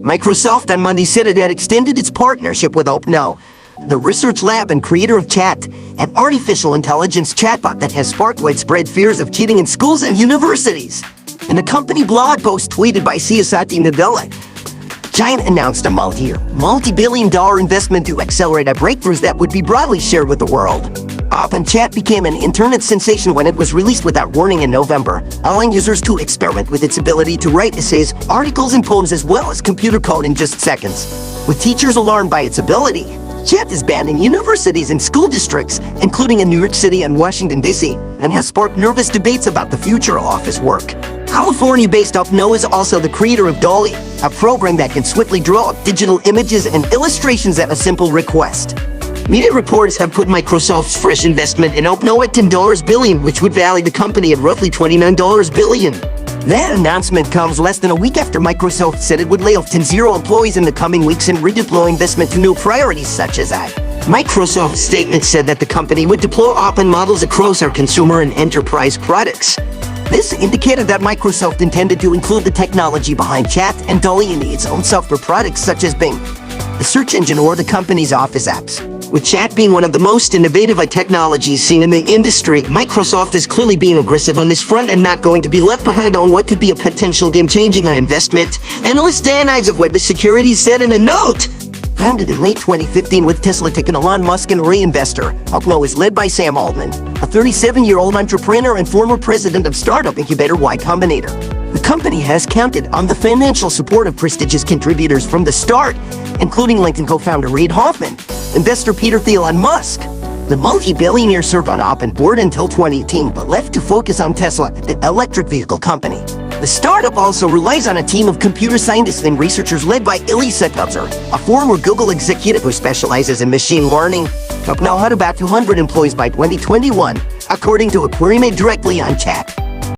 Microsoft on Monday said it had extended its partnership with OpenAI, the research lab and creator of Chat, an artificial intelligence chatbot that has sparked widespread fears of cheating in schools and universities. In a company blog post tweeted by CHATGPT Nadella, Giant announced a multi-billion-dollar investment to accelerate breakthroughs that would be broadly shared with the world. OpenChat became an internet sensation when it was released without warning in November, allowing users to experiment with its ability to write essays, articles, and poems as well as computer code in just seconds. With teachers alarmed by its ability, Chat is banned in universities and school districts, including in New York City and Washington, D.C., and has sparked nervous debates about the future of office work. California-based OpenAI is also the creator of DALL-E, a program that can swiftly draw up digital images and illustrations at a simple request. Media reports have put Microsoft's fresh investment in OpenAI at $10 billion, which would value the company at roughly $29 billion. That announcement comes less than a week after Microsoft said it would lay off 10 employees in the coming weeks and redeploy investment to new priorities such as AI. Microsoft's statement said that the company would deploy open models across our consumer and enterprise products. This indicated that Microsoft intended to include the technology behind Chat and DALL-E in its own software products such as Bing, the search engine, or the company's Office apps. With Chat being one of the most innovative technologies seen in the industry, Microsoft is clearly being aggressive on this front and not going to be left behind on what could be a potential game-changing investment. Analyst Dan Ives of Web Securities said in a note, founded in late 2015 with Tesla tech and Elon Musk and reinvestor, OpenAI is led by Sam Altman, a 37-year-old entrepreneur and former president of startup incubator Y Combinator. The company has counted on the financial support of prestigious contributors from the start, including LinkedIn co-founder Reid Hoffman, investor Peter Thiel, and Musk. The multi-billionaire served on Open board until 2018, but left to focus on Tesla, the electric vehicle company. The startup also relies on a team of computer scientists and researchers led by Ilya Sutskever, a former Google executive who specializes in machine learning. OpenAI had about 200 employees by 2021, according to a query made directly on Chat.